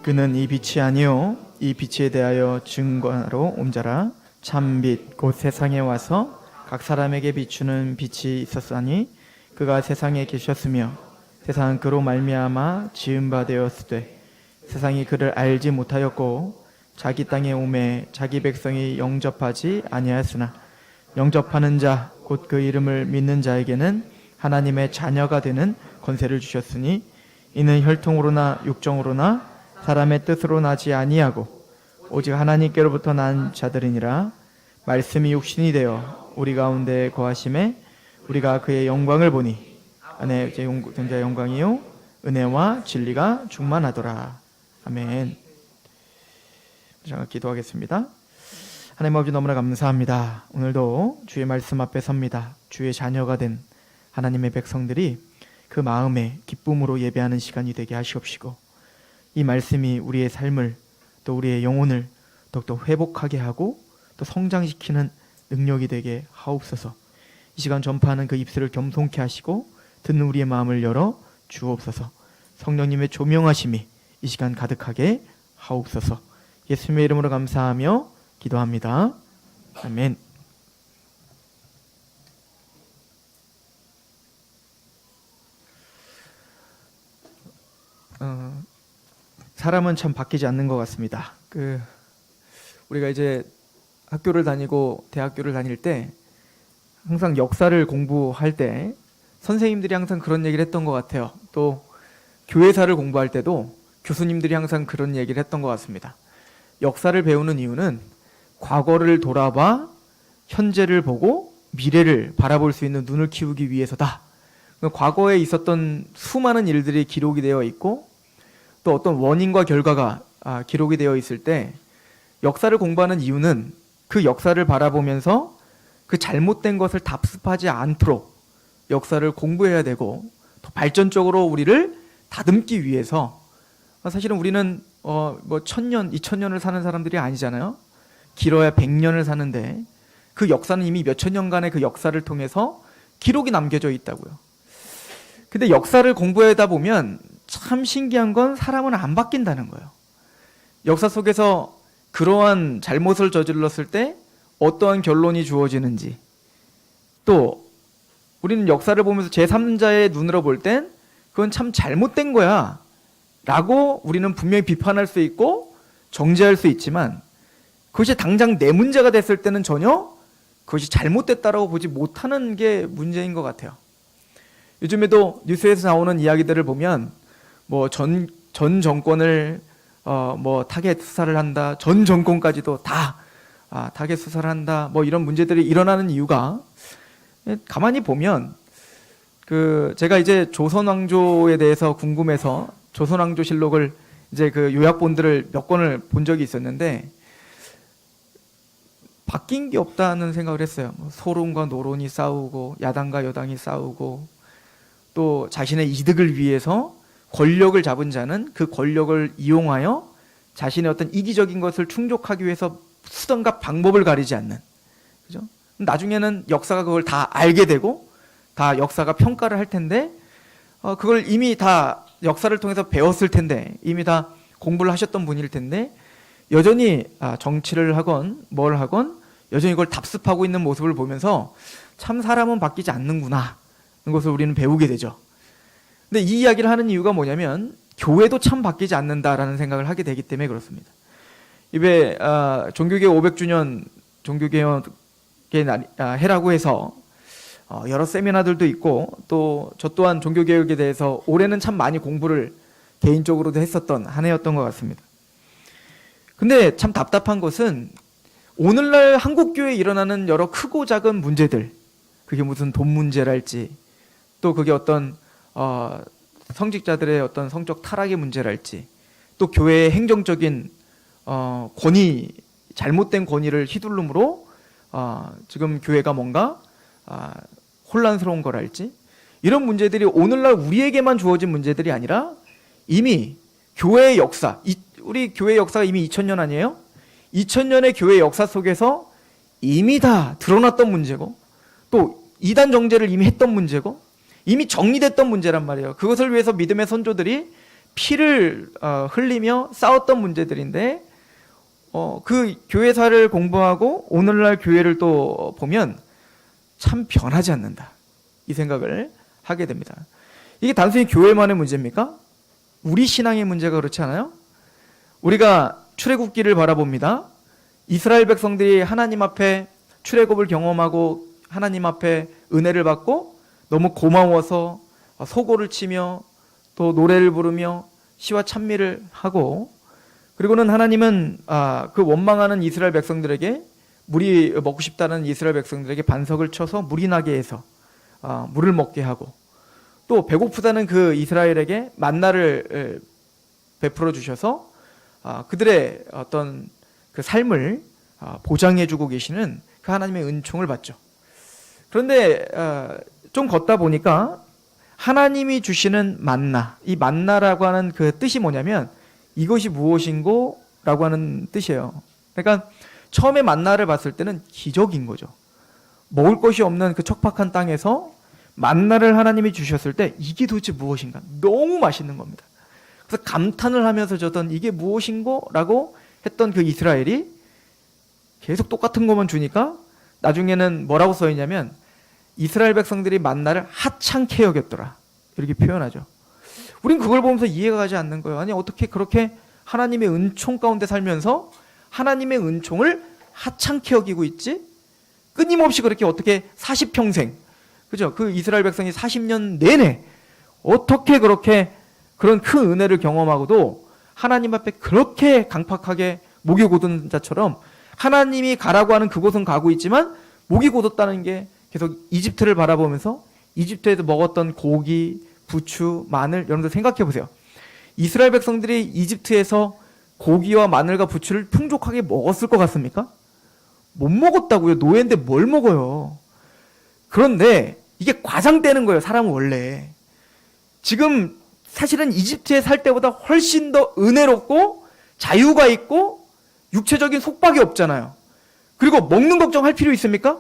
그는 이 빛이 아니요 이 빛에 대하여 증거하러 온 자라. 참빛 곧 세상에 와서 각 사람에게 비추는 빛이 있었으니 그가 세상에 계셨으며 세상은 그로 말미암아 지은 바 되었으되 세상이 그를 알지 못하였고 자기 땅에 오매 자기 백성이 영접하지 아니하였으나 영접하는 자 곧 그 이름을 믿는 자에게는 하나님의 자녀가 되는 권세를 주셨으니 이는 혈통으로나 육정으로나 사람의 뜻으로 나지 아니하고 오직 하나님께로부터 난 자들이니라. 말씀이 육신이 되어 우리 가운데 거하심에 우리가 그의 영광을 보니 안에 전자의 영광이요 은혜와 진리가 충만하더라. 아멘. 제가 기도하겠습니다. 하나님 아버지, 너무나 감사합니다. 오늘도 주의 말씀 앞에 섭니다. 주의 자녀가 된 하나님의 백성들이 그 마음에 기쁨으로 예배하는 시간이 되게 하시옵시고 이 말씀이 우리의 삶을 또 우리의 영혼을 더욱더 회복하게 하고 또 성장시키는 능력이 되게 하옵소서. 이 시간 전파하는 그 입술을 겸손케 하시고 듣는 우리의 마음을 열어 주옵소서. 성령님의 조명하심이 이 시간 가득하게 하옵소서. 예수님의 이름으로 감사하며 기도합니다. 아멘. 사람은 참 바뀌지 않는 것 같습니다. 우리가 이제 학교를 다니고 대학교를 다닐 때 항상 역사를 공부할 때 선생님들이 항상 그런 얘기를 했던 것 같아요. 또 교회사를 공부할 때도 교수님들이 항상 그런 얘기를 했던 것 같습니다. 역사를 배우는 이유는 과거를 돌아봐 현재를 보고 미래를 바라볼 수 있는 눈을 키우기 위해서다. 과거에 있었던 수많은 일들이 기록이 되어 있고 또 어떤 원인과 결과가 기록이 되어 있을 때 역사를 공부하는 이유는 그 역사를 바라보면서 그 잘못된 것을 답습하지 않도록 역사를 공부해야 되고 더 발전적으로 우리를 다듬기 위해서. 사실은 우리는 1000년, 2000년을 사는 사람들이 아니잖아요. 길어야 100년을 사는데 그 역사는 이미 몇천 년간의 그 역사를 통해서 기록이 남겨져 있다고요. 근데 역사를 공부하다 보면 참 신기한 건 사람은 안 바뀐다는 거예요. 역사 속에서 그러한 잘못을 저질렀을 때 어떠한 결론이 주어지는지, 또 우리는 역사를 보면서 제3자의 눈으로 볼 땐 그건 참 잘못된 거야 라고 우리는 분명히 비판할 수 있고 정죄할 수 있지만 그것이 당장 내 문제가 됐을 때는 전혀 그것이 잘못됐다라고 보지 못하는 게 문제인 것 같아요. 요즘에도 뉴스에서 나오는 이야기들을 보면 전 정권을 타겟 수사를 한다, 전 정권까지도 다 타겟 수사를 한다, 이런 문제들이 일어나는 이유가 가만히 보면 제가 이제 조선왕조에 대해서 궁금해서 조선왕조실록을 이제 그 요약본들을 몇 권을 본 적이 있었는데 바뀐 게 없다는 생각을 했어요. 소론과 노론이 싸우고 야당과 여당이 싸우고 또 자신의 이득을 위해서 권력을 잡은 자는 그 권력을 이용하여 자신의 어떤 이기적인 것을 충족하기 위해서 수단과 방법을 가리지 않는, 그죠? 나중에는 역사가 그걸 다 알게 되고 다 역사가 평가를 할 텐데 그걸 이미 다 역사를 통해서 배웠을 텐데 이미 다 공부를 하셨던 분일 텐데 여전히 정치를 하건 뭘 하건 여전히 이걸 답습하고 있는 모습을 보면서 참 사람은 바뀌지 않는구나 하는 것을 우리는 배우게 되죠. 근데 이 이야기를 하는 이유가 뭐냐면 교회도 참 바뀌지 않는다라는 생각을 하게 되기 때문에 그렇습니다. 이번에 종교개혁 500주년 종교개혁의 해라고 해서 여러 세미나들도 있고 또 저 또한 종교개혁에 대해서 올해는 참 많이 공부를 개인적으로도 했었던 한 해였던 것 같습니다. 근데 참 답답한 것은 오늘날 한국교회에 일어나는 여러 크고 작은 문제들, 그게 무슨 돈 문제랄지 또 그게 어떤 성직자들의 어떤 성적 타락의 문제랄지 또 교회의 행정적인 권위, 잘못된 권위를 휘둘름으로 지금 교회가 뭔가 혼란스러운 거랄지 이런 문제들이 오늘날 우리에게만 주어진 문제들이 아니라 이미 교회의 역사, 우리 교회의 역사가 이미 2000년 아니에요? 2000년의 교회의 역사 속에서 이미 다 드러났던 문제고 또 이단 정죄를 이미 했던 문제고 이미 정리됐던 문제란 말이에요. 그것을 위해서 믿음의 선조들이 피를 흘리며 싸웠던 문제들인데 그 교회사를 공부하고 오늘날 교회를 또 보면 참 변하지 않는다, 이 생각을 하게 됩니다. 이게 단순히 교회만의 문제입니까? 우리 신앙의 문제가 그렇지 않아요? 우리가 출애굽기를 바라봅니다. 이스라엘 백성들이 하나님 앞에 출애굽을 경험하고 하나님 앞에 은혜를 받고 너무 고마워서 소고를 치며 또 노래를 부르며 시와 찬미를 하고, 그리고는 하나님은 그 원망하는 이스라엘 백성들에게, 물이 먹고 싶다는 이스라엘 백성들에게 반석을 쳐서 물이 나게 해서 물을 먹게 하고, 또 배고프다는 그 이스라엘에게 만나를 베풀어 주셔서 그들의 어떤 그 삶을 보장해 주고 계시는 그 하나님의 은총을 받죠. 그런데 좀 걷다 보니까 하나님이 주시는 만나, 이 만나라고 하는 그 뜻이 뭐냐면 이것이 무엇인고? 라고 하는 뜻이에요. 그러니까 처음에 만나를 봤을 때는 기적인 거죠. 먹을 것이 없는 그 척박한 땅에서 만나를 하나님이 주셨을 때 이게 도대체 무엇인가? 너무 맛있는 겁니다. 그래서 감탄을 하면서 저던 이게 무엇인고? 라고 했던 그 이스라엘이 계속 똑같은 것만 주니까 나중에는 뭐라고 써있냐면 이스라엘 백성들이 만나를 하찮게 여겼더라, 이렇게 표현하죠. 우린 그걸 보면서 이해가 가지 않는 거예요. 아니 어떻게 그렇게 하나님의 은총 가운데 살면서 하나님의 은총을 하찮게 여기고 있지? 끊임없이 그렇게 어떻게 40평생, 그죠? 그 이스라엘 백성이 40년 내내 어떻게 그렇게 그런 큰 은혜를 경험하고도 하나님 앞에 그렇게 강팍하게 목이 곧은 자처럼 하나님이 가라고 하는 그곳은 가고 있지만 목이 곧었다는 게 계속 이집트를 바라보면서 이집트에서 먹었던 고기, 부추, 마늘, 여러분들 생각해 보세요. 이스라엘 백성들이 이집트에서 고기와 마늘과 부추를 풍족하게 먹었을 것 같습니까? 못 먹었다고요. 노예인데 뭘 먹어요. 그런데 이게 과장되는 거예요, 사람은 원래. 지금 사실은 이집트에 살 때보다 훨씬 더 은혜롭고 자유가 있고 육체적인 속박이 없잖아요. 그리고 먹는 걱정할 필요 있습니까?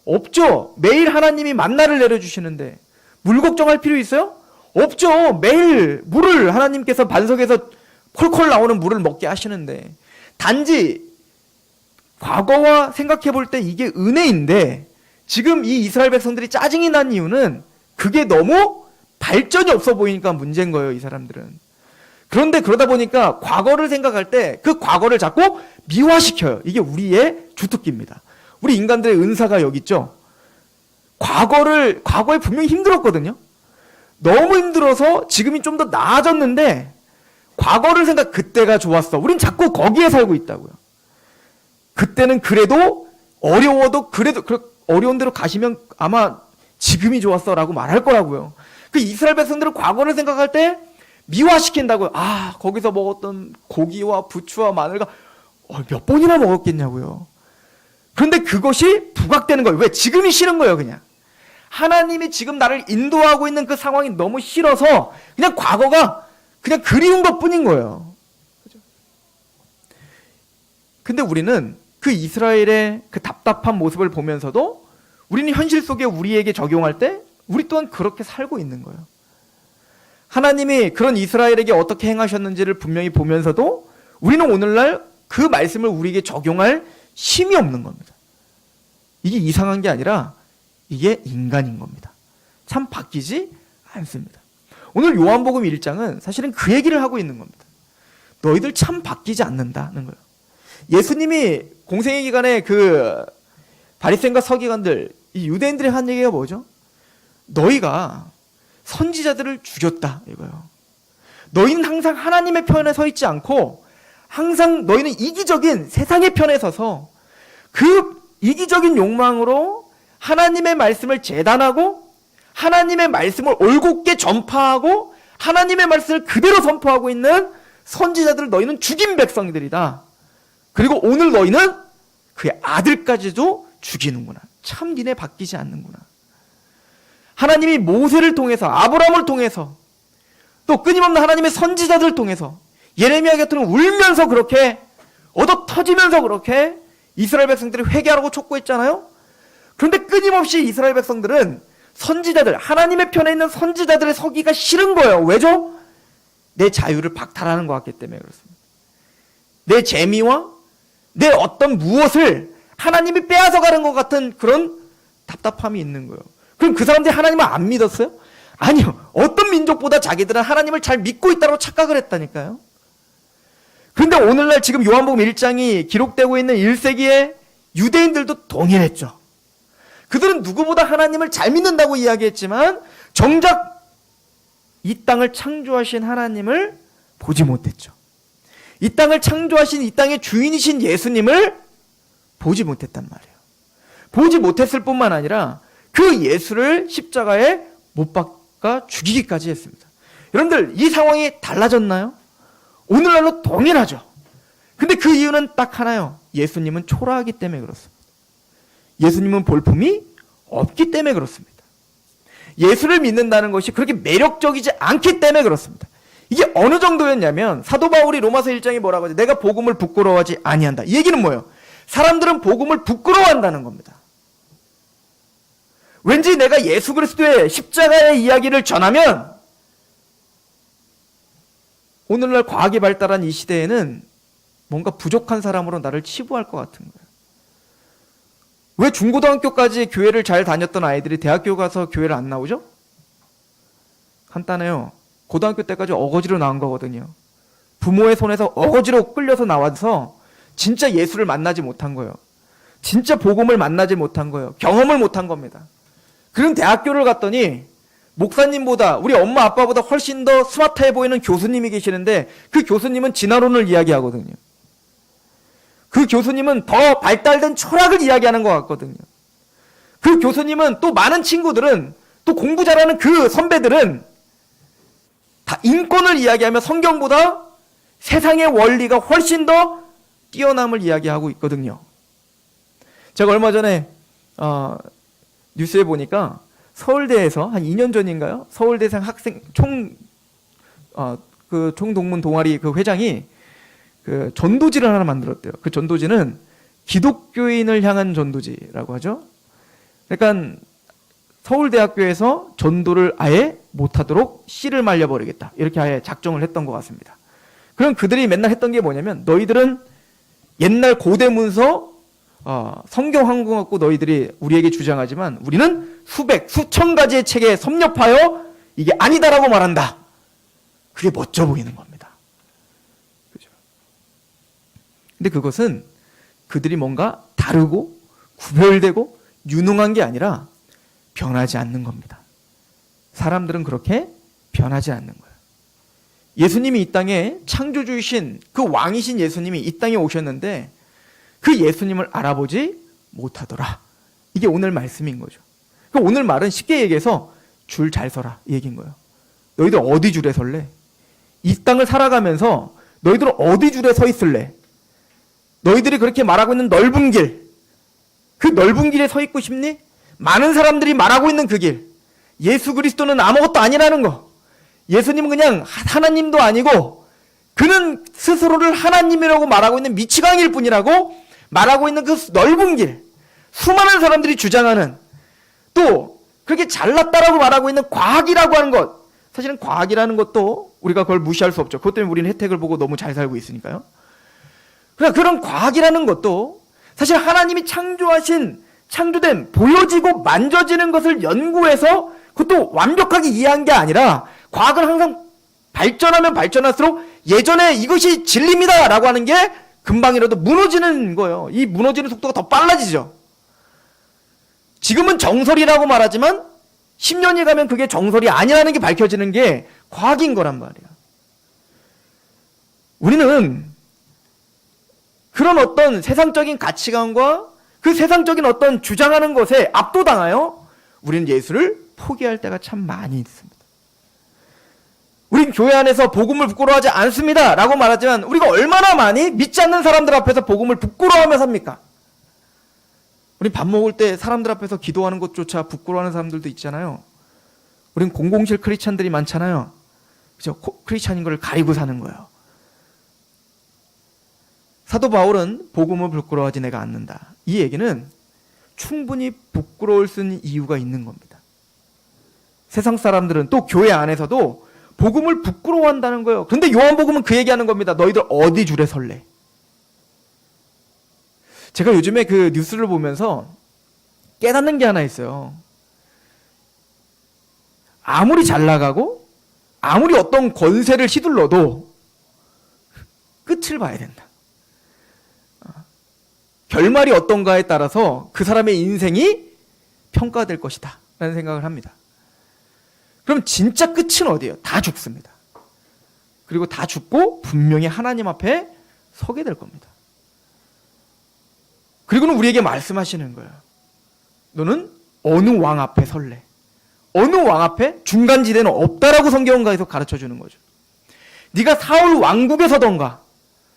없죠. 매일 하나님이 만나를 내려주시는데 물 걱정할 필요 있어요? 없죠. 매일 물을 하나님께서 반석에서 콜콜 나오는 물을 먹게 하시는데, 단지 과거와 생각해 볼 때 이게 은혜인데 지금 이 이스라엘 백성들이 짜증이 난 이유는 그게 너무 발전이 없어 보이니까 문제인 거예요, 이 사람들은. 그런데 그러다 보니까 과거를 생각할 때 그 과거를 자꾸 미화시켜요. 이게 우리의 주특기입니다. 우리 인간들의 은사가 여기 있죠. 과거에 분명히 힘들었거든요. 너무 힘들어서 지금이 좀 더 나아졌는데 과거를 그때가 좋았어. 우린 자꾸 거기에 살고 있다고요. 그때는 그래도 어려워도 그래도 어려운 대로 가시면 아마 지금이 좋았어 라고 말할 거라고요. 그 이스라엘 백성들은 과거를 생각할 때 미화시킨다고요. 거기서 먹었던 고기와 부추와 마늘과 몇 번이나 먹었겠냐고요. 그런데 그것이 부각되는 거예요. 왜? 지금이 싫은 거예요, 그냥. 하나님이 지금 나를 인도하고 있는 그 상황이 너무 싫어서 그냥 과거가 그냥 그리운 것 뿐인 거예요. 그죠? 근데 우리는 그 이스라엘의 그 답답한 모습을 보면서도 우리는 현실 속에 우리에게 적용할 때 우리 또한 그렇게 살고 있는 거예요. 하나님이 그런 이스라엘에게 어떻게 행하셨는지를 분명히 보면서도 우리는 오늘날 그 말씀을 우리에게 적용할 힘이 없는 겁니다. 이게 이상한 게 아니라 이게 인간인 겁니다. 참 바뀌지 않습니다. 오늘 요한복음 1장은 사실은 그 얘기를 하고 있는 겁니다. 너희들 참 바뀌지 않는다는 거예요. 예수님이 공생의 기간에 그 바리새인과 서기관들, 이 유대인들이 한 얘기가 뭐죠? 너희가 선지자들을 죽였다, 이거예요. 너희는 항상 하나님의 편에 서 있지 않고 항상 너희는 이기적인 세상의 편에 서서 그 이기적인 욕망으로 하나님의 말씀을 재단하고 하나님의 말씀을 올곧게 전파하고 하나님의 말씀을 그대로 선포하고 있는 선지자들을 너희는 죽인 백성들이다. 그리고 오늘 너희는 그의 아들까지도 죽이는구나. 참 니네 바뀌지 않는구나. 하나님이 모세를 통해서, 아브라함을 통해서, 또 끊임없는 하나님의 선지자들을 통해서 예레미야 같은 울면서 그렇게 얻어 터지면서 그렇게 이스라엘 백성들이 회개하라고 촉구했잖아요. 그런데 끊임없이 이스라엘 백성들은 선지자들, 하나님의 편에 있는 선지자들의 서기가 싫은 거예요. 왜죠? 내 자유를 박탈하는 것 같기 때문에 그렇습니다. 내 재미와 내 어떤 무엇을 하나님이 빼앗아가는 것 같은 그런 답답함이 있는 거예요. 그럼 그 사람들이 하나님을 안 믿었어요? 아니요. 어떤 민족보다 자기들은 하나님을 잘 믿고 있다고 착각을 했다니까요. 그런데 오늘날 지금 요한복음 1장이 기록되고 있는 1세기의 유대인들도 동일했죠. 그들은 누구보다 하나님을 잘 믿는다고 이야기했지만 정작 이 땅을 창조하신 하나님을 보지 못했죠. 이 땅을 창조하신 이 땅의 주인이신 예수님을 보지 못했단 말이에요. 보지 못했을 뿐만 아니라 그 예수를 십자가에 못 박아 죽이기까지 했습니다. 여러분들, 이 상황이 달라졌나요? 오늘날로 동일하죠. 근데 그 이유는 딱 하나요. 예수님은 초라하기 때문에 그렇습니다. 예수님은 볼품이 없기 때문에 그렇습니다. 예수를 믿는다는 것이 그렇게 매력적이지 않기 때문에 그렇습니다. 이게 어느 정도였냐면 사도 바울이 로마서 1장에 뭐라고 하죠? 내가 복음을 부끄러워하지 아니한다. 이 얘기는 뭐예요? 사람들은 복음을 부끄러워한다는 겁니다. 왠지 내가 예수 그리스도의 십자가의 이야기를 전하면 오늘날 과학이 발달한 이 시대에는 뭔가 부족한 사람으로 나를 치부할 것 같은 거예요. 왜 중고등학교까지 교회를 잘 다녔던 아이들이 대학교 가서 교회를 안 나오죠? 간단해요. 고등학교 때까지 어거지로 나온 거거든요. 부모의 손에서 어거지로 끌려서 나와서 진짜 예수를 만나지 못한 거예요. 진짜 복음을 만나지 못한 거예요. 경험을 못한 겁니다. 그럼 대학교를 갔더니 목사님보다 우리 엄마 아빠보다 훨씬 더 스마트해 보이는 교수님이 계시는데 그 교수님은 진화론을 이야기하거든요. 그 교수님은 더 발달된 철학을 이야기하는 것 같거든요. 그 교수님은 또 많은 친구들은 또 공부 잘하는 그 선배들은 다 인권을 이야기하며 성경보다 세상의 원리가 훨씬 더 뛰어남을 이야기하고 있거든요. 제가 얼마 전에 뉴스에 보니까 서울대에서 한 2년 전인가요? 서울대생 학생 총동문 동아리 그 회장이 그 전도지를 하나 만들었대요. 그 전도지는 기독교인을 향한 전도지라고 하죠. 그러니까 서울대학교에서 전도를 아예 못하도록 씨를 말려버리겠다. 이렇게 아예 작정을 했던 것 같습니다. 그럼 그들이 맨날 했던 게 뭐냐면 너희들은 옛날 고대 문서 성경 한 권 갖고 너희들이 우리에게 주장하지만 우리는 수백, 수천 가지의 책에 섭렵하여 이게 아니다라고 말한다. 그게 멋져 보이는 겁니다. 그죠? 근데 그것은 그들이 뭔가 다르고 구별되고 유능한 게 아니라 변하지 않는 겁니다. 사람들은 그렇게 변하지 않는 거예요. 예수님이 이 땅에 창조주이신 그 왕이신 예수님이 이 땅에 오셨는데 그 예수님을 알아보지 못하더라. 이게 오늘 말씀인 거죠. 그러니까 오늘 말은 쉽게 얘기해서 줄 잘 서라 이 얘기인 거예요. 너희들 어디 줄에 설래? 이 땅을 살아가면서 너희들 어디 줄에 서 있을래? 너희들이 그렇게 말하고 있는 넓은 길, 그 넓은 길에 서 있고 싶니? 많은 사람들이 말하고 있는 그 길, 예수 그리스도는 아무것도 아니라는 거, 예수님은 그냥 하나님도 아니고 그는 스스로를 하나님이라고 말하고 있는 미치광일 뿐이라고 말하고 있는 그 넓은 길, 수많은 사람들이 주장하는 또 그렇게 잘났다라고 말하고 있는 과학이라고 하는 것, 사실은 과학이라는 것도 우리가 그걸 무시할 수 없죠. 그것 때문에 우리는 혜택을 보고 너무 잘 살고 있으니까요. 그러니까 그런 과학이라는 것도 사실 하나님이 창조된 보여지고 만져지는 것을 연구해서 그것도 완벽하게 이해한 게 아니라 과학은 항상 발전하면 발전할수록 예전에 이것이 진리입니다 라고 하는 게 금방이라도 무너지는 거예요. 이 무너지는 속도가 더 빨라지죠. 지금은 정설이라고 말하지만 10년이 가면 그게 정설이 아니라는 게 밝혀지는 게 과학인 거란 말이야. 우리는 그런 어떤 세상적인 가치관과 그 세상적인 어떤 주장하는 것에 압도당하여 우리는 예수를 포기할 때가 참 많이 있습니다. 우린 교회 안에서 복음을 부끄러워하지 않습니다 라고 말하지만 우리가 얼마나 많이 믿지 않는 사람들 앞에서 복음을 부끄러워하며 삽니까? 우린 밥 먹을 때 사람들 앞에서 기도하는 것조차 부끄러워하는 사람들도 있잖아요. 우린 공공실 크리스찬들이 많잖아요. 그죠? 크리스찬인 걸 가리고 사는 거예요. 사도 바울은 복음을 부끄러워하지 내가 않는다. 이 얘기는 충분히 부끄러울 수 있는 이유가 있는 겁니다. 세상 사람들은 또 교회 안에서도 복음을 부끄러워한다는 거예요. 그런데 요한복음은 그 얘기하는 겁니다. 너희들 어디 줄에 설래? 제가 요즘에 그 뉴스를 보면서 깨닫는 게 하나 있어요. 아무리 잘 나가고 아무리 어떤 권세를 휘둘러도 끝을 봐야 된다. 결말이 어떤가에 따라서 그 사람의 인생이 평가될 것이다 라는 생각을 합니다. 그럼 진짜 끝은 어디예요? 다 죽습니다. 그리고 다 죽고 분명히 하나님 앞에 서게 될 겁니다. 그리고는 우리에게 말씀하시는 거예요. 너는 어느 왕 앞에 설래? 어느 왕 앞에? 중간지대는 없다라고 성경가에서 가르쳐주는 거죠. 네가 사울 왕국에 서던가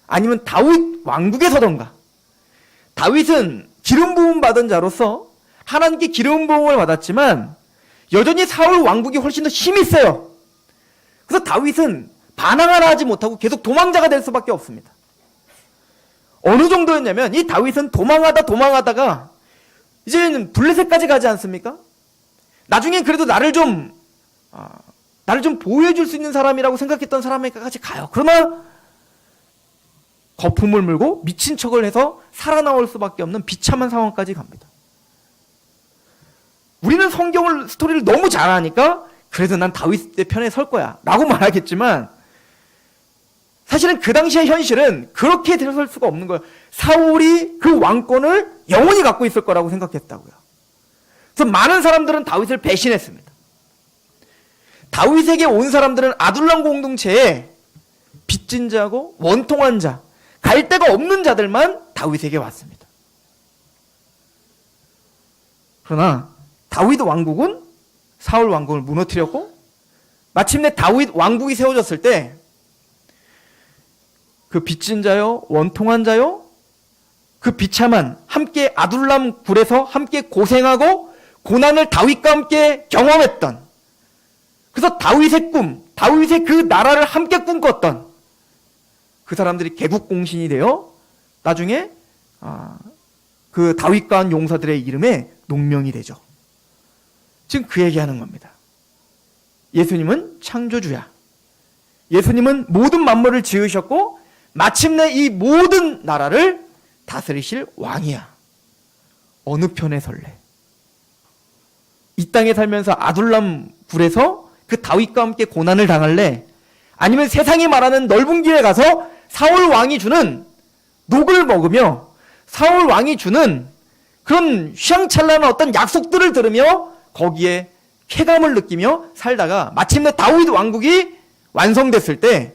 아니면 다윗 왕국에 서던가. 다윗은 기름 부음 받은 자로서 하나님께 기름 부음을 받았지만 여전히 사울 왕국이 훨씬 더 힘이 세요. 그래서 다윗은 반항하라 하지 못하고 계속 도망자가 될 수밖에 없습니다. 어느 정도였냐면 이 다윗은 도망하다가 이제는 블레셋까지 가지 않습니까? 나중엔 그래도 나를 좀 보호해줄 수 있는 사람이라고 생각했던 사람에게까지 가요. 그러나 거품을 물고 미친 척을 해서 살아나올 수밖에 없는 비참한 상황까지 갑니다. 우리는 스토리를 너무 잘 아니까 그래도 난 다윗의 편에 설 거야 라고 말하겠지만 사실은 그 당시의 현실은 그렇게 들어설 수가 없는 거예요. 사울이 그 왕권을 영원히 갖고 있을 거라고 생각했다고요. 그래서 많은 사람들은 다윗을 배신했습니다. 다윗에게 온 사람들은 아둘람 공동체에 빚진 자고 원통한 자, 갈 데가 없는 자들만 다윗에게 왔습니다. 그러나 다윗 왕국은 사울 왕국을 무너뜨렸고 마침내 다윗 왕국이 세워졌을 때 그 빚진 자요, 원통한 자요, 그 비참한 함께 아둘람 굴에서 함께 고생하고 고난을 다윗과 함께 경험했던 그래서 다윗의 꿈, 다윗의 그 나라를 함께 꿈꿨던 그 사람들이 개국공신이 되어 나중에 그 다윗과 한 용사들의 이름에 농명이 되죠. 지금 그 얘기하는 겁니다. 예수님은 창조주야. 예수님은 모든 만물을 지으셨고 마침내 이 모든 나라를 다스리실 왕이야. 어느 편에 설래? 이 땅에 살면서 아둘람 굴에서 그 다윗과 함께 고난을 당할래? 아니면 세상이 말하는 넓은 길에 가서 사울 왕이 주는 녹을 먹으며 사울 왕이 주는 그런 휘황찬란한 어떤 약속들을 들으며 거기에 쾌감을 느끼며 살다가 마침내 다윗 왕국이 완성됐을 때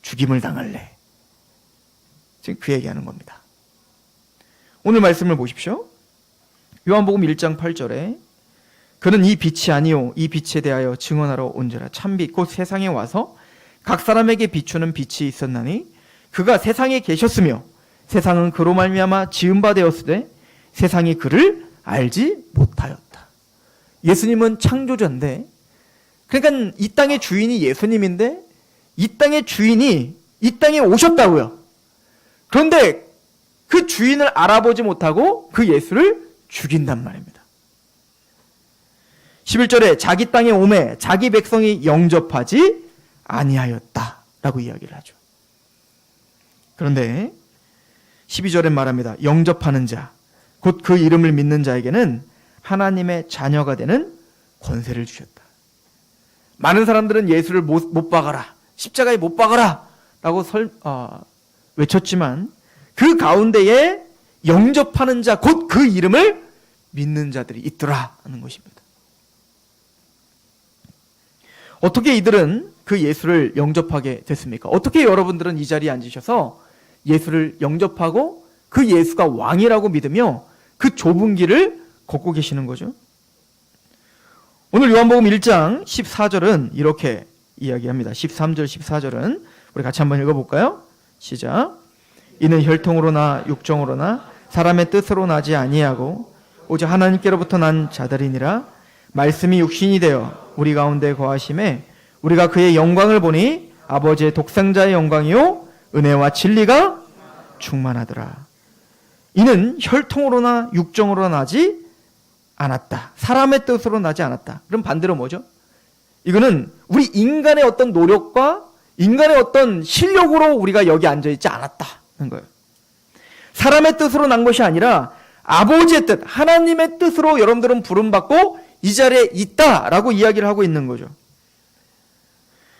죽임을 당할래? 지금 그 얘기하는 겁니다. 오늘 말씀을 보십시오. 요한복음 1장 8절에 그는 이 빛이 아니요 이 빛에 대하여 증언하러 온지라 참빛 곧 세상에 와서 각 사람에게 비추는 빛이 있었나니 그가 세상에 계셨으며 세상은 그로 말미암아 지은 바 되었으되 세상이 그를 알지 못하였다. 예수님은 창조자인데 그러니까 이 땅의 주인이 예수님인데 이 땅의 주인이 이 땅에 오셨다고요. 그런데 그 주인을 알아보지 못하고 그 예수를 죽인단 말입니다. 11절에 자기 땅에 오매 자기 백성이 영접하지 아니하였다 라고 이야기를 하죠. 그런데 12절에 말합니다. 영접하는 자, 곧 그 이름을 믿는 자에게는 하나님의 자녀가 되는 권세를 주셨다. 많은 사람들은 예수를 못 박아라, 십자가에 못 박아라 라고 외쳤지만 그 가운데에 영접하는 자, 곧 그 이름을 믿는 자들이 있더라 하는 것입니다. 어떻게 이들은 그 예수를 영접하게 됐습니까? 어떻게 여러분들은 이 자리에 앉으셔서 예수를 영접하고 그 예수가 왕이라고 믿으며 그 좁은 길을 걷고 계시는 거죠? 오늘 요한복음 1장 14절은 이렇게 이야기합니다. 13절 14절은 우리 같이 한번 읽어볼까요? 시작. 이는 혈통으로나 육정으로나 사람의 뜻으로 나지 아니하고 오직 하나님께로부터 난 자들이니라. 말씀이 육신이 되어 우리 가운데 거하심에 우리가 그의 영광을 보니 아버지의 독생자의 영광이요 은혜와 진리가 충만하더라. 이는 혈통으로나 육정으로 나지 않았다. 사람의 뜻으로 나지 않았다. 그럼 반대로 뭐죠? 이거는 우리 인간의 어떤 노력과 인간의 어떤 실력으로 우리가 여기 앉아있지 않았다는 거예요. 사람의 뜻으로 난 것이 아니라 아버지의 뜻, 하나님의 뜻으로 여러분들은 부름받고 이 자리에 있다라고 이야기를 하고 있는 거죠.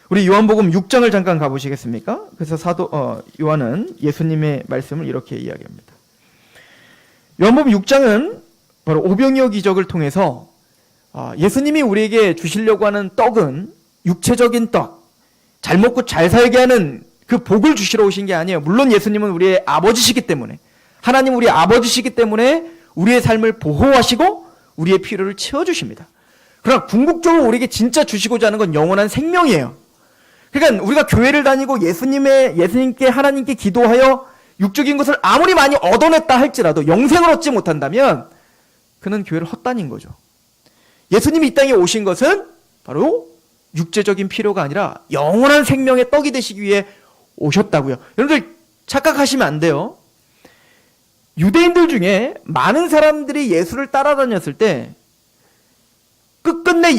우리 요한복음 6장을 잠깐 가보시겠습니까? 그래서 요한은 예수님의 말씀을 이렇게 이야기합니다. 요한복음 6장은 바로 오병이어 기적을 통해서 예수님이 우리에게 주시려고 하는 떡은 육체적인 떡, 잘 먹고 잘 살게 하는 그 복을 주시러 오신 게 아니에요. 물론 예수님은 우리의 아버지시기 때문에, 하나님 우리 아버지시기 때문에 우리의 삶을 보호하시고 우리의 필요를 채워주십니다. 그러나 궁극적으로 우리에게 진짜 주시고자 하는 건 영원한 생명이에요. 그러니까 우리가 교회를 다니고 예수님께 하나님께 기도하여 육적인 것을 아무리 많이 얻어냈다 할지라도 영생을 얻지 못한다면 그는 교회를 헛다닌 거죠. 예수님이 이 땅에 오신 것은 바로 육체적인 필요가 아니라 영원한 생명의 떡이 되시기 위해 오셨다고요. 여러분들 착각하시면 안 돼요. 유대인들 중에 많은 사람들이 예수를 따라다녔을 때 끝끝내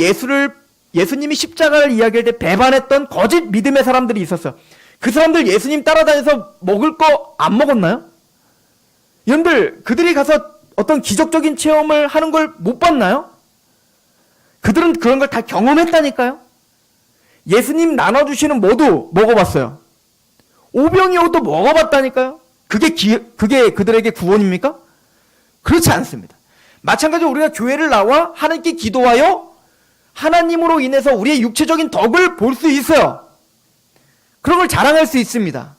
예수님이 십자가를 이야기할 때 배반했던 거짓 믿음의 사람들이 있었어요. 그 사람들 예수님 따라다녀서 먹을 거 안 먹었나요? 여러분들 그들이 가서 어떤 기적적인 체험을 하는 걸 못 봤나요? 그들은 그런 걸 다 경험했다니까요. 예수님 나눠주시는 모두 먹어봤어요. 오병이어도 먹어봤다니까요. 그게 그들에게 구원입니까? 그렇지 않습니다. 마찬가지로 우리가 교회를 나와 하나님께 기도하여 하나님으로 인해서 우리의 육체적인 덕을 볼 수 있어요. 그런 걸 자랑할 수 있습니다.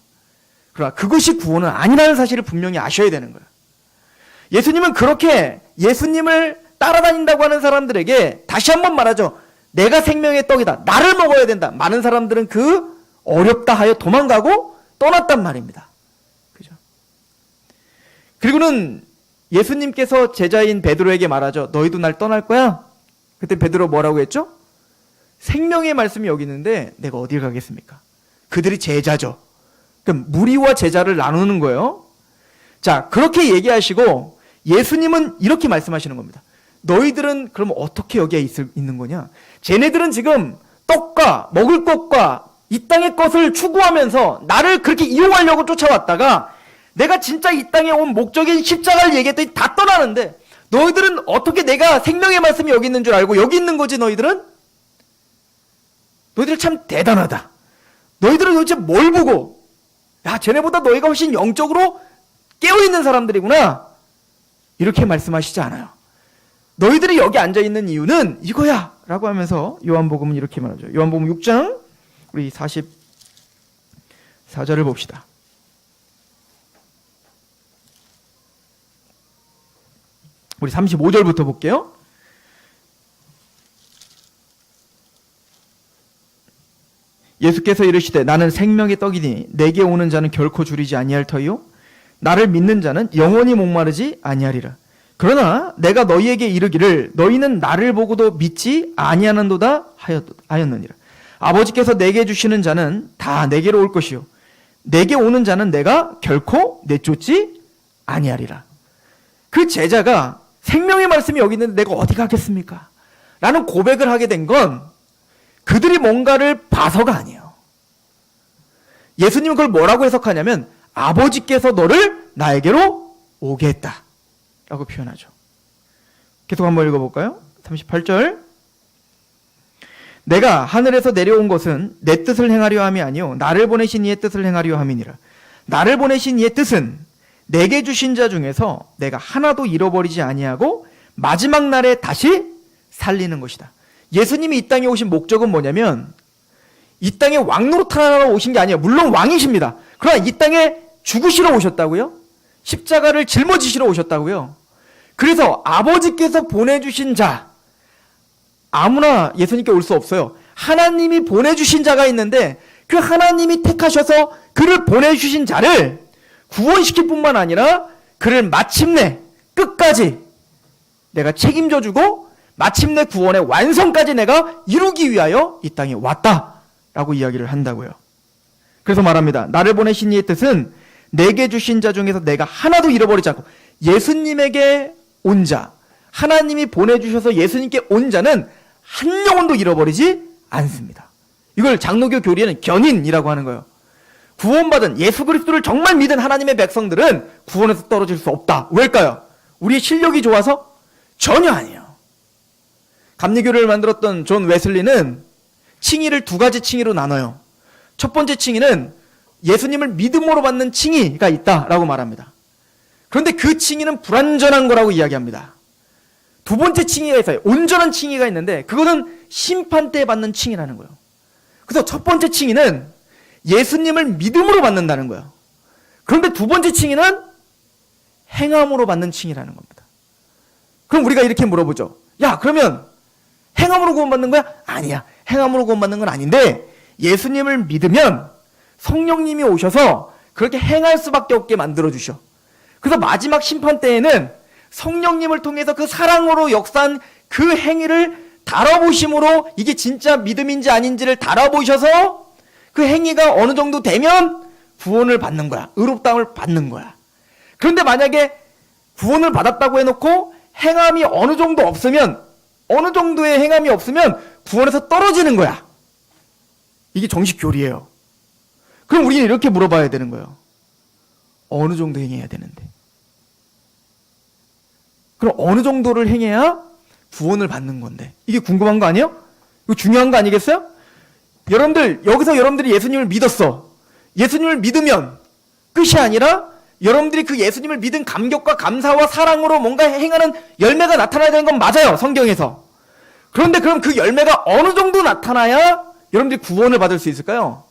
그러나 그것이 구원은 아니라는 사실을 분명히 아셔야 되는 거예요. 예수님은 그렇게 예수님을 따라다닌다고 하는 사람들에게 다시 한번 말하죠. 내가 생명의 떡이다. 나를 먹어야 된다. 많은 사람들은 그 어렵다 하여 도망가고 떠났단 말입니다. 그죠? 그리고는 예수님께서 제자인 베드로에게 말하죠. 너희도 날 떠날 거야? 그때 베드로 뭐라고 했죠? 생명의 말씀이 여기 있는데 내가 어딜 가겠습니까? 그들이 제자죠. 그럼 무리와 제자를 나누는 거예요. 자, 그렇게 얘기하시고 예수님은 이렇게 말씀하시는 겁니다. 너희들은 그럼 어떻게 여기에 있는 거냐? 쟤네들은 지금 떡과 먹을 것과 이 땅의 것을 추구하면서 나를 그렇게 이용하려고 쫓아왔다가 내가 진짜 이 땅에 온 목적인 십자가를 얘기했더니 다 떠나는데 너희들은 어떻게 내가 생명의 말씀이 여기 있는 줄 알고 여기 있는 거지 너희들은? 너희들 참 대단하다. 너희들은 도대체 뭘 보고 야 쟤네보다 너희가 훨씬 영적으로 깨어있는 사람들이구나 이렇게 말씀하시지 않아요. 너희들이 여기 앉아있는 이유는 이거야 라고 하면서 요한복음은 이렇게 말하죠. 요한복음 6장 우리 44절을 봅시다. 우리 35절부터 볼게요. 예수께서 이르시되 나는 생명의 떡이니 내게 오는 자는 결코 줄이지 아니할 터이요 나를 믿는 자는 영원히 목마르지 아니하리라. 그러나 내가 너희에게 이르기를 너희는 나를 보고도 믿지 아니하는도다 하였느니라. 아버지께서 내게 주시는 자는 다 내게로 올 것이요 내게 오는 자는 내가 결코 내쫓지 아니하리라. 그 제자가 생명의 말씀이 여기 있는데 내가 어디 가겠습니까? 라는 고백을 하게 된 건 그들이 뭔가를 봐서가 아니에요. 예수님은 그걸 뭐라고 해석하냐면 아버지께서 너를 나에게로 오게 했다 라고 표현하죠. 계속 한번 읽어볼까요? 38절 내가 하늘에서 내려온 것은 내 뜻을 행하려 함이 아니요 나를 보내신 이의 뜻을 행하려 함이니라. 나를 보내신 이의 뜻은 내게 주신 자 중에서 내가 하나도 잃어버리지 아니하고 마지막 날에 다시 살리는 것이다. 예수님이 이 땅에 오신 목적은 뭐냐면 이 땅에 왕노릇하러 오신 게 아니에요. 물론 왕이십니다. 그러나 이 땅에 죽으시러 오셨다고요? 십자가를 짊어지시러 오셨다고요? 그래서 아버지께서 보내주신 자 아무나 예수님께 올 수 없어요. 하나님이 보내주신 자가 있는데 그 하나님이 택하셔서 그를 보내주신 자를 구원시킬 뿐만 아니라 그를 마침내 끝까지 내가 책임져주고 마침내 구원의 완성까지 내가 이루기 위하여 이 땅에 왔다라고 이야기를 한다고요. 그래서 말합니다. 나를 보내신 이의 뜻은 내게 주신 자 중에서 내가 하나도 잃어버리지 않고 예수님에게 온 자, 하나님이 보내주셔서 예수님께 온 자는 한 영혼도 잃어버리지 않습니다. 이걸 장로교 교리에는 견인이라고 하는 거예요. 구원받은 예수 그리스도를 정말 믿은 하나님의 백성들은 구원에서 떨어질 수 없다. 왜일까요? 우리의 실력이 좋아서? 전혀 아니에요. 감리교를 만들었던 존 웨슬리는 칭의를 두 가지 칭의로 나눠요. 첫 번째 칭의는 예수님을 믿음으로 받는 칭의가 있다라고 말합니다. 그런데 그 칭의는 불완전한 거라고 이야기합니다. 두 번째 칭의가 있어요. 온전한 칭의가 있는데 그거는 심판 때 받는 칭의라는 거예요. 그래서 첫 번째 칭의는 예수님을 믿음으로 받는다는 거예요. 그런데 두 번째 칭의는 행함으로 받는 칭의라는 겁니다. 그럼 우리가 이렇게 물어보죠. 야, 그러면 행함으로 구원받는 거야? 아니야. 행함으로 구원받는 건 아닌데 예수님을 믿으면 성령님이 오셔서 그렇게 행할 수밖에 없게 만들어주셔. 그래서 마지막 심판 때에는 성령님을 통해서 그 사랑으로 역사한 그 행위를 달아보심으로 이게 진짜 믿음인지 아닌지를 달아보셔서 그 행위가 어느 정도 되면 구원을 받는 거야. 의롭다움을 받는 거야. 그런데 만약에 구원을 받았다고 해놓고 행함이 어느 정도 없으면, 어느 정도의 행함이 없으면 구원에서 떨어지는 거야. 이게 정식 교리예요. 그럼 우리는 이렇게 물어봐야 되는 거예요. 어느 정도 행해야 되는데? 그럼 어느 정도를 행해야 구원을 받는 건데? 이게 궁금한 거 아니에요? 이거 중요한 거 아니겠어요? 여러분들, 여기서 여러분들이 예수님을 믿었어. 예수님을 믿으면 끝이 아니라 여러분들이 그 예수님을 믿은 감격과 감사와 사랑으로 뭔가 행하는 열매가 나타나야 되는 건 맞아요, 성경에서. 그런데 그럼 그 열매가 어느 정도 나타나야 여러분들이 구원을 받을 수 있을까요?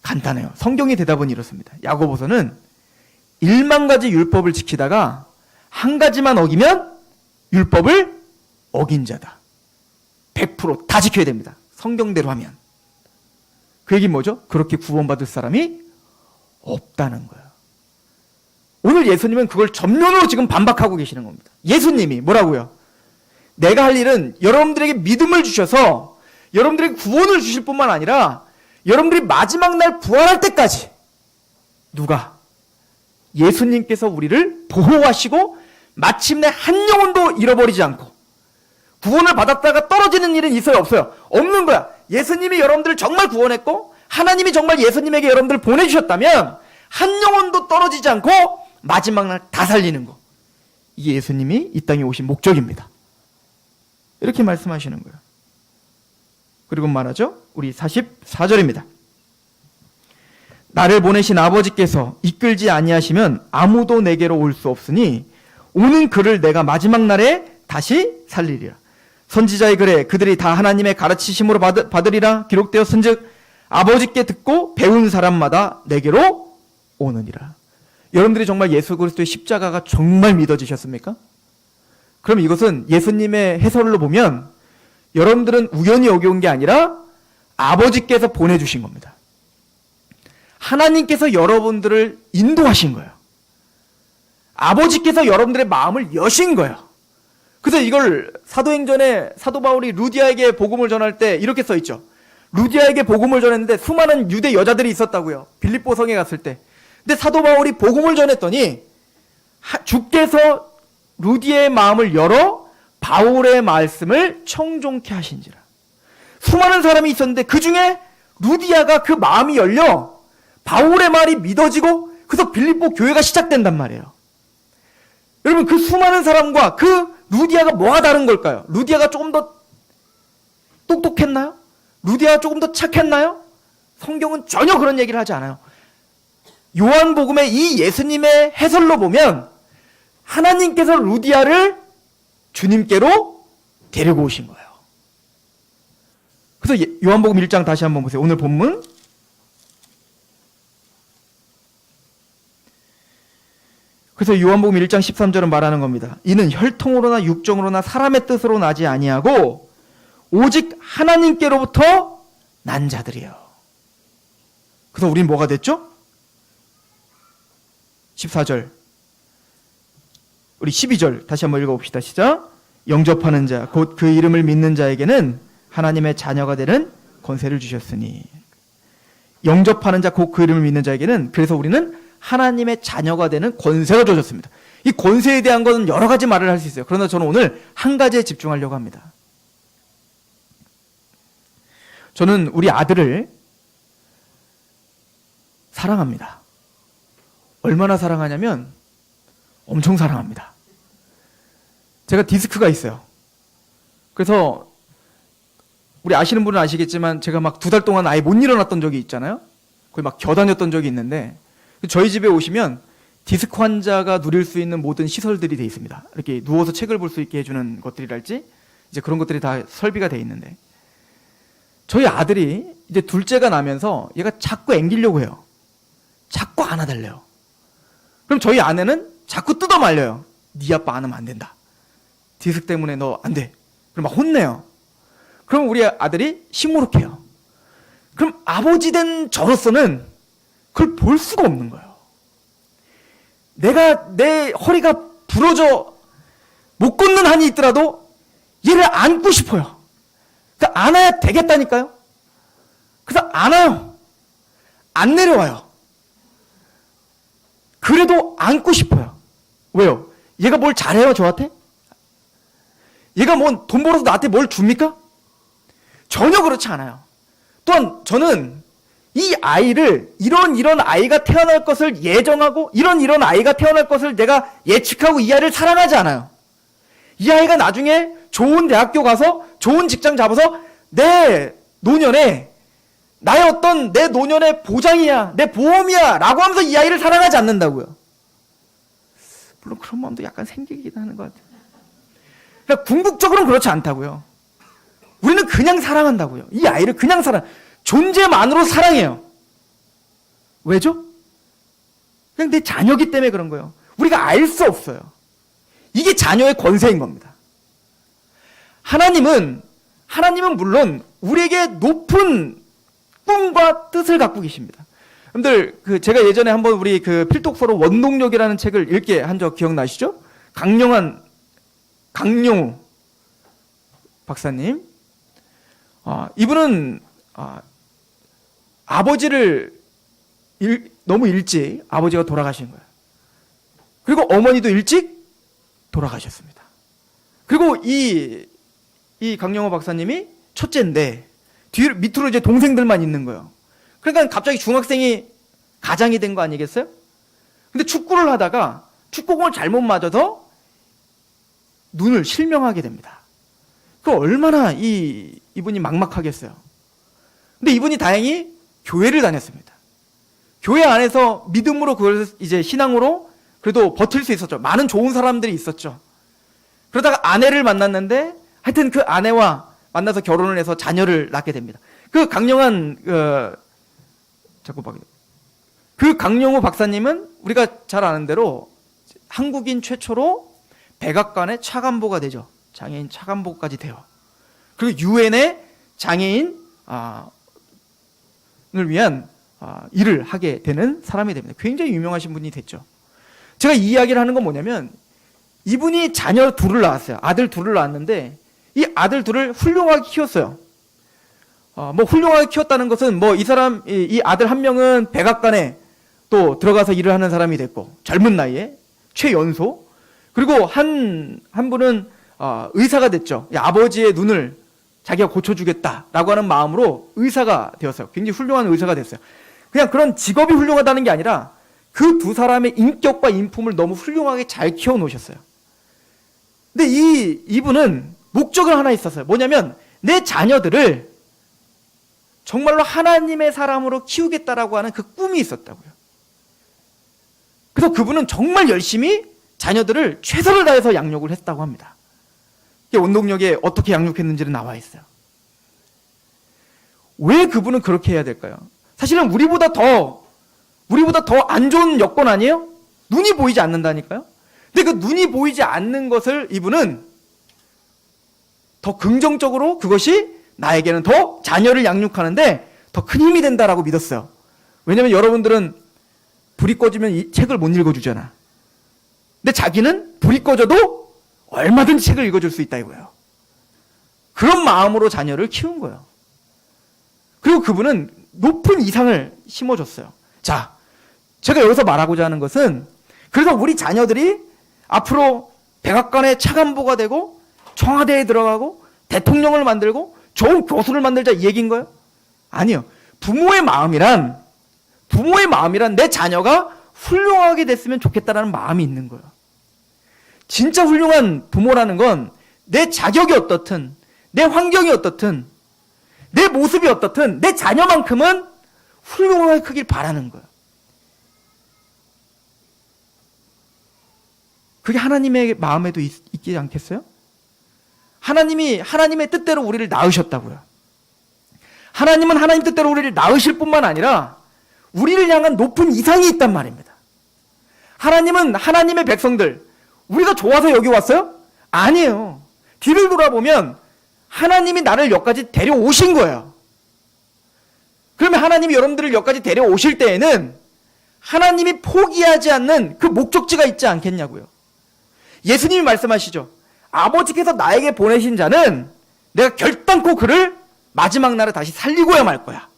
간단해요. 성경의 대답은 이렇습니다. 야고보서는 1만 가지 율법을 지키다가 한 가지만 어기면 율법을 어긴 자다. 100% 다 지켜야 됩니다. 성경대로 하면. 그 얘기는 뭐죠? 그렇게 구원받을 사람이 없다는 거예요. 오늘 예수님은 그걸 전면으로 지금 반박하고 계시는 겁니다. 예수님이 뭐라고요? 내가 할 일은 여러분들에게 믿음을 주셔서 여러분들에게 구원을 주실 뿐만 아니라 여러분들이 마지막 날 부활할 때까지 누가? 예수님께서 우리를 보호하시고 마침내 한 영혼도 잃어버리지 않고 구원을 받았다가 떨어지는 일은 있어요? 없어요? 없는 거야. 예수님이 여러분들을 정말 구원했고 하나님이 정말 예수님에게 여러분들을 보내주셨다면 한 영혼도 떨어지지 않고 마지막 날 다 살리는 거. 이게 예수님이 이 땅에 오신 목적입니다. 이렇게 말씀하시는 거예요. 그리고 말하죠. 우리 44절입니다. 나를 보내신 아버지께서 이끌지 아니하시면 아무도 내게로 올 수 없으니 오는 그를 내가 마지막 날에 다시 살리리라. 선지자의 글에 그들이 다 하나님의 가르치심으로 받으리라 기록되었은즉 아버지께 듣고 배운 사람마다 내게로 오느니라. 여러분들이 정말 예수 그리스도의 십자가가 정말 믿어지셨습니까? 그럼 이것은 예수님의 해설로 보면 여러분들은 우연히 여기 온 게 아니라 아버지께서 보내주신 겁니다. 하나님께서 여러분들을 인도하신 거예요. 아버지께서 여러분들의 마음을 여신 거예요. 그래서 이걸 사도행전에 사도 바울이 루디아에게 복음을 전할 때 이렇게 써있죠. 루디아에게 복음을 전했는데 수많은 유대 여자들이 있었다고요. 빌립보 성에 갔을 때. 근데 사도 바울이 복음을 전했더니 주께서 루디아의 마음을 열어 바울의 말씀을 청종케 하신지라. 수많은 사람이 있었는데 그 중에 루디아가 그 마음이 열려 바울의 말이 믿어지고 그래서 빌립보 교회가 시작된단 말이에요. 여러분 그 수많은 사람과 그 루디아가 뭐가 다른 걸까요? 루디아가 조금 더 똑똑했나요? 루디아가 조금 더 착했나요? 성경은 전혀 그런 얘기를 하지 않아요. 요한복음의 이 예수님의 해설로 보면 하나님께서 루디아를 주님께로 데리고 오신 거예요. 그래서 요한복음 1장 다시 한번 보세요. 오늘 본문 그래서 요한복음 1장 13절은 말하는 겁니다. 이는 혈통으로나 육정으로나 사람의 뜻으로 나지 아니하고 오직 하나님께로부터 난 자들이에요. 그래서 우린 뭐가 됐죠? 14절 우리 12절 다시 한번 읽어봅시다. 시작. 영접하는 자 곧 그 이름을 믿는 자에게는 하나님의 자녀가 되는 권세를 주셨으니. 영접하는 자 곧 그 이름을 믿는 자에게는 그래서 우리는 하나님의 자녀가 되는 권세가 주어졌습니다. 이 권세에 대한 건 여러 가지 말을 할 수 있어요. 그러나 저는 오늘 한 가지에 집중하려고 합니다. 저는 우리 아들을 사랑합니다. 얼마나 사랑하냐면 엄청 사랑합니다. 제가 디스크가 있어요. 그래서 우리 아시는 분은 아시겠지만 제가 막 2달 동안 아예 못 일어났던 적이 있잖아요. 거의 막 겨다녔던 적이 있는데 저희 집에 오시면 디스크 환자가 누릴 수 있는 모든 시설들이 돼 있습니다. 이렇게 누워서 책을 볼 수 있게 해주는 것들이랄지 이제 그런 것들이 다 설비가 돼 있는데 저희 아들이 이제 둘째가 나면서 얘가 자꾸 앵기려고 해요. 자꾸 안아달래요. 그럼 저희 아내는 자꾸 뜯어 말려요. 네 아빠 안으면 안 된다. 디스크 때문에 너 안 돼. 그럼 막 혼내요. 그럼 우리 아들이 시무룩해요. 그럼 아버지 된 저로서는 그걸 볼 수가 없는 거예요. 내가 내 허리가 부러져 못 걷는 한이 있더라도 얘를 안고 싶어요. 그러니까 안아야 되겠다니까요. 그래서 안아요. 안 내려와요. 그래도 안고 싶어요. 왜요? 얘가 뭘 잘해요, 저한테? 얘가 뭐 돈 벌어서 나한테 뭘 줍니까? 전혀 그렇지 않아요. 또한 저는 이 아이를 이런 아이가 태어날 것을 예정하고 이런 아이가 태어날 것을 내가 예측하고 이 아이를 사랑하지 않아요. 이 아이가 나중에 좋은 대학교 가서 좋은 직장 잡아서 내 노년에 나의 어떤 내 노년의 보장이야, 내 보험이야 라고 하면서 이 아이를 사랑하지 않는다고요. 물론 그런 마음도 약간 생기긴 하는 것 같아요. 그러니까 궁극적으로는 그렇지 않다고요. 우리는 그냥 사랑한다고요. 이 아이를 그냥 존재만으로 사랑해요. 왜죠? 그냥 내 자녀기 때문에 그런 거예요. 우리가 알 수 없어요. 이게 자녀의 권세인 겁니다. 하나님은 물론 우리에게 높은 꿈과 뜻을 갖고 계십니다. 여러분들, 제가 예전에 한번 우리 필독서로 원동력이라는 책을 읽게 한 적 기억나시죠? 강용우 박사님. 이분은 아버지를 너무 일찍 아버지가 돌아가신 거예요. 그리고 어머니도 일찍 돌아가셨습니다. 그리고 이 강영호 박사님이 첫째인데 밑으로 이제 동생들만 있는 거예요. 그러니까 갑자기 중학생이 가장이 된 거 아니겠어요? 근데 축구를 하다가 축구공을 잘못 맞아서 눈을 실명하게 됩니다. 그 얼마나 이분이 막막하겠어요. 근데 이분이 다행히 교회를 다녔습니다. 교회 안에서 믿음으로 그걸 이제 신앙으로 그래도 버틸 수 있었죠. 많은 좋은 사람들이 있었죠. 그러다가 아내를 만났는데 하여튼 그 아내와 만나서 결혼을 해서 자녀를 낳게 됩니다. 그 강영호 박사님은 우리가 잘 아는 대로 한국인 최초로 백악관의 차관보가 되죠. 장애인 차관보까지 돼요. 그리고 유엔의 장애인을 위한 일을 하게 되는 사람이 됩니다. 굉장히 유명하신 분이 됐죠. 제가 이 이야기를 하는 건 뭐냐면 이분이 자녀 둘을 낳았어요. 아들 둘을 낳았는데 이 아들 둘을 훌륭하게 키웠어요. 뭐 훌륭하게 키웠다는 것은 뭐 이 아들 한 명은 백악관에 또 들어가서 일을 하는 사람이 됐고 젊은 나이에 최연소. 그리고 한 분은 의사가 됐죠. 아버지의 눈을 자기가 고쳐주겠다라고 하는 마음으로 의사가 되었어요. 굉장히 훌륭한 의사가 됐어요. 그냥 그런 직업이 훌륭하다는 게 아니라 그 두 사람의 인격과 인품을 너무 훌륭하게 잘 키워놓으셨어요. 근데 이분은 목적은 하나 있었어요. 뭐냐면 내 자녀들을 정말로 하나님의 사람으로 키우겠다라고 하는 그 꿈이 있었다고요. 그래서 그분은 정말 열심히 자녀들을 최선을 다해서 양육을 했다고 합니다. 원동력에 어떻게 양육했는지는 나와 있어요. 왜 그분은 그렇게 해야 될까요? 사실은 우리보다 더 안 좋은 여건 아니에요? 눈이 보이지 않는다니까요? 근데 그 눈이 보이지 않는 것을 이분은 더 긍정적으로 그것이 나에게는 더 자녀를 양육하는데 더 큰 힘이 된다라고 믿었어요. 왜냐면 여러분들은 불이 꺼지면 이 책을 못 읽어주잖아. 근데 자기는 불이 꺼져도 얼마든지 책을 읽어줄 수 있다 이거예요. 그런 마음으로 자녀를 키운 거예요. 그리고 그분은 높은 이상을 심어줬어요. 자, 제가 여기서 말하고자 하는 것은 그래서 우리 자녀들이 앞으로 백악관의 차관보가 되고 청와대에 들어가고 대통령을 만들고 좋은 교수를 만들자 이 얘기인 거예요? 아니요. 부모의 마음이란 내 자녀가 훌륭하게 됐으면 좋겠다라는 마음이 있는 거예요. 진짜 훌륭한 부모라는 건 내 자격이 어떻든, 내 환경이 어떻든, 내 모습이 어떻든 내 자녀만큼은 훌륭하게 크길 바라는 거예요. 그게 하나님의 마음에도 있지 않겠어요? 하나님이 하나님의 뜻대로 우리를 낳으셨다고요. 하나님은 하나님 뜻대로 우리를 낳으실 뿐만 아니라 우리를 향한 높은 이상이 있단 말입니다. 하나님은 하나님의 백성들, 우리가 좋아서 여기 왔어요? 아니에요. 뒤를 돌아보면 하나님이 나를 여기까지 데려오신 거예요. 그러면 하나님이 여러분들을 여기까지 데려오실 때에는 하나님이 포기하지 않는 그 목적지가 있지 않겠냐고요. 예수님이 말씀하시죠. 아버지께서 나에게 보내신 자는 내가 결단코 그를 마지막 날에 다시 살리고야 말 거야.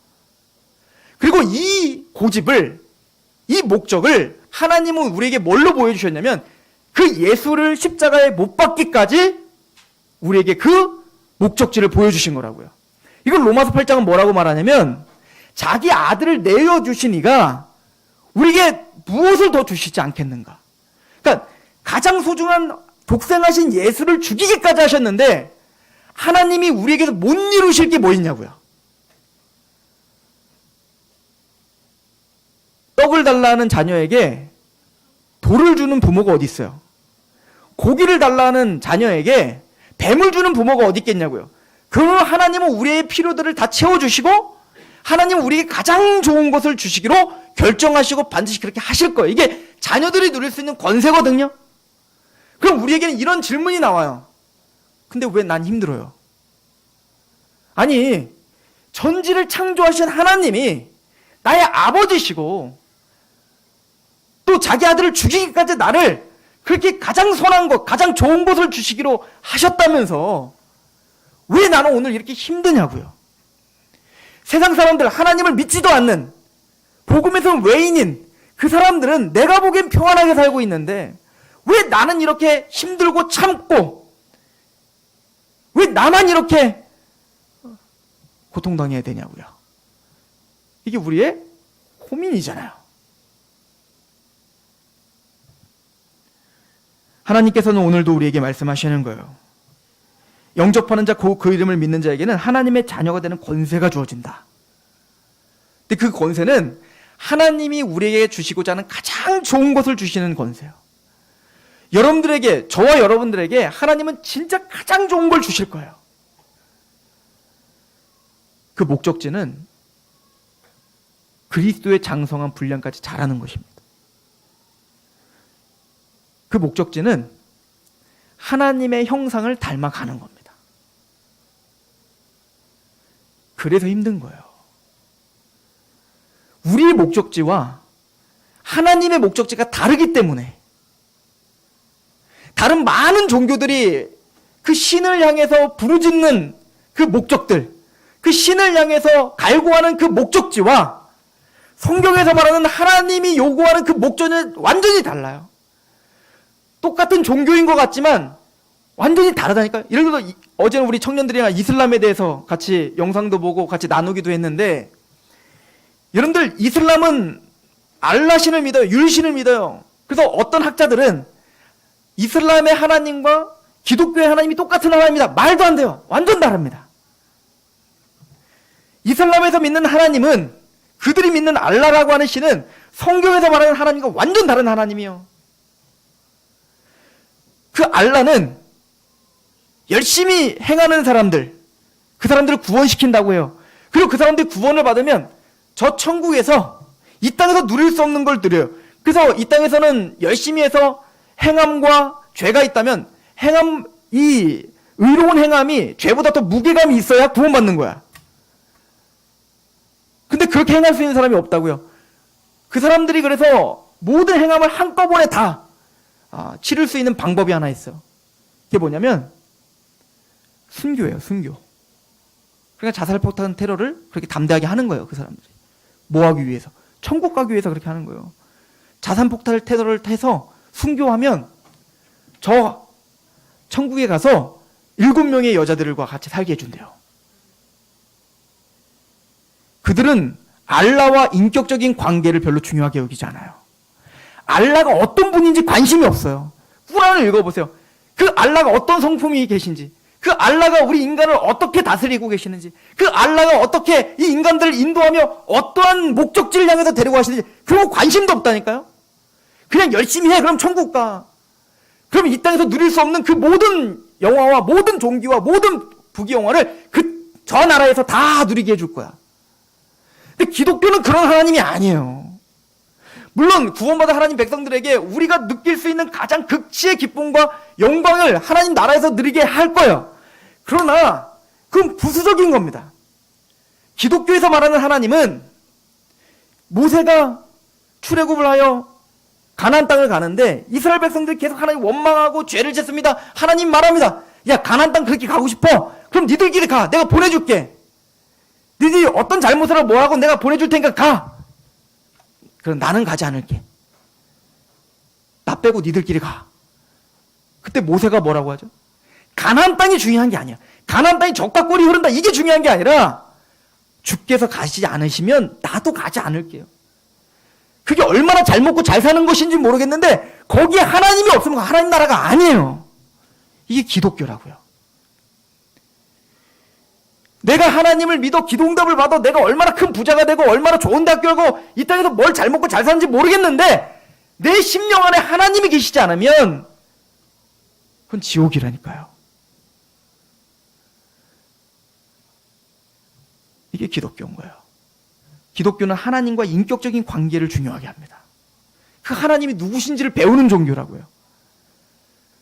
그리고 이 고집을, 이 목적을 하나님은 우리에게 뭘로 보여주셨냐면 그 예수를 십자가에 못 박기까지 우리에게 그 목적지를 보여주신 거라고요. 이걸 로마서 8장은 뭐라고 말하냐면 자기 아들을 내어주신 이가 우리에게 무엇을 더 주시지 않겠는가. 그러니까 가장 소중한 독생하신 예수를 죽이기까지 하셨는데 하나님이 우리에게서 못 이루실 게 뭐 있냐고요. 떡을 달라는 자녀에게 돌을 주는 부모가 어디 있어요? 고기를 달라는 자녀에게 뱀을 주는 부모가 어디 있겠냐고요. 그러나 하나님은 우리의 필요들을 다 채워주시고 하나님은 우리에게 가장 좋은 것을 주시기로 결정하시고 반드시 그렇게 하실 거예요. 이게 자녀들이 누릴 수 있는 권세거든요. 그럼 우리에게는 이런 질문이 나와요. 근데 왜 난 힘들어요? 아니, 전지를 창조하신 하나님이 나의 아버지시고 또 자기 아들을 죽이기까지 나를 그렇게 가장 선한 것, 가장 좋은 것을 주시기로 하셨다면서 왜 나는 오늘 이렇게 힘드냐고요. 세상 사람들, 하나님을 믿지도 않는 복음에서는 외인인 그 사람들은 내가 보기엔 평안하게 살고 있는데 왜 나는 이렇게 힘들고 참고 왜 나만 이렇게 고통당해야 되냐고요. 이게 우리의 고민이잖아요. 하나님께서는 오늘도 우리에게 말씀하시는 거예요. 영접하는 자, 그 이름을 믿는 자에게는 하나님의 자녀가 되는 권세가 주어진다. 근데 그 권세는 하나님이 우리에게 주시고자 하는 가장 좋은 것을 주시는 권세예요. 여러분들에게, 저와 여러분들에게 하나님은 진짜 가장 좋은 걸 주실 거예요. 그 목적지는 그리스도의 장성한 분량까지 자라는 것입니다. 그 목적지는 하나님의 형상을 닮아가는 겁니다. 그래서 힘든 거예요. 우리의 목적지와 하나님의 목적지가 다르기 때문에 다른 많은 종교들이 그 신을 향해서 부르짖는 그 목적들, 그 신을 향해서 갈구하는 그 목적지와 성경에서 말하는 하나님이 요구하는 그 목적은 완전히 달라요. 똑같은 종교인 것 같지만 완전히 다르다니까요. 예를 들어 어제는 우리 청년들이랑 이슬람에 대해서 같이 영상도 보고 같이 나누기도 했는데 여러분들 이슬람은 알라신을 믿어요. 율신을 믿어요. 그래서 어떤 학자들은 이슬람의 하나님과 기독교의 하나님이 똑같은 하나님이다. 말도 안 돼요. 완전 다릅니다. 이슬람에서 믿는 하나님은 그들이 믿는 알라라고 하는 신은 성경에서 말하는 하나님과 완전 다른 하나님이에요. 그 알라는 열심히 행하는 사람들, 그 사람들을 구원시킨다고 해요. 그리고 그 사람들이 구원을 받으면 저 천국에서 이 땅에서 누릴 수 없는 걸 누려요. 그래서 이 땅에서는 열심히 해서 행함과 죄가 있다면 이 의로운 행함이 죄보다 더 무게감이 있어야 구원받는 거야. 근데 그렇게 행할 수 있는 사람이 없다고요. 그 사람들이 그래서 모든 행함을 한꺼번에 다 치를 수 있는 방법이 하나 있어요. 그게 뭐냐면 순교예요. 순교. 그러니까 자살폭탄 테러를 그렇게 담대하게 하는 거예요. 그 사람들이. 뭐 하기 위해서? 천국 가기 위해서 그렇게 하는 거예요. 자살폭탄 테러를 해서 순교하면 저 천국에 가서 7명의 여자들과 같이 살게 해준대요. 그들은 알라와 인격적인 관계를 별로 중요하게 여기지 않아요. 알라가 어떤 분인지 관심이 없어요. 꾸란을 읽어보세요. 그 알라가 어떤 성품이 계신지, 그 알라가 우리 인간을 어떻게 다스리고 계시는지, 그 알라가 어떻게 이 인간들을 인도하며 어떠한 목적지를 향해서 데리고 가시는지 그런 거 관심도 없다니까요. 그냥 열심히 해, 그럼 천국 가. 그럼 이 땅에서 누릴 수 없는 그 모든 영화와 모든 종기와 모든 부귀영화를 그 저 나라에서 다 누리게 해줄 거야. 근데 기독교는 그런 하나님이 아니에요. 물론 구원받은 하나님 백성들에게 우리가 느낄 수 있는 가장 극치의 기쁨과 영광을 하나님 나라에서 누리게 할 거예요. 그러나 그건 부수적인 겁니다. 기독교에서 말하는 하나님은 모세가 출애굽을 하여 가나안 땅을 가는데 이스라엘 백성들이 계속 하나님 원망하고 죄를 짓습니다. 하나님 말합니다. 야, 가나안 땅 그렇게 가고 싶어? 그럼 니들끼리 가. 내가 보내줄게. 니들이 어떤 잘못을 하고 뭐하고 내가 보내줄 테니까 가. 그럼 나는 가지 않을게. 나 빼고 니들끼리 가. 그때 모세가 뭐라고 하죠? 가나안 땅이 중요한 게 아니야. 가나안 땅이 젖과 꿀이 흐른다. 이게 중요한 게 아니라 주께서 가시지 않으시면 나도 가지 않을게요. 그게 얼마나 잘 먹고 잘 사는 것인지 모르겠는데 거기에 하나님이 없으면 하나님 나라가 아니에요. 이게 기독교라고요. 내가 하나님을 믿어 기도응답을 받아 내가 얼마나 큰 부자가 되고 얼마나 좋은 대학교 가고 이 땅에서 뭘 잘 먹고 잘 사는지 모르겠는데 내 심령 안에 하나님이 계시지 않으면 그건 지옥이라니까요. 이게 기독교인 거예요. 기독교는 하나님과 인격적인 관계를 중요하게 합니다. 그 하나님이 누구신지를 배우는 종교라고요.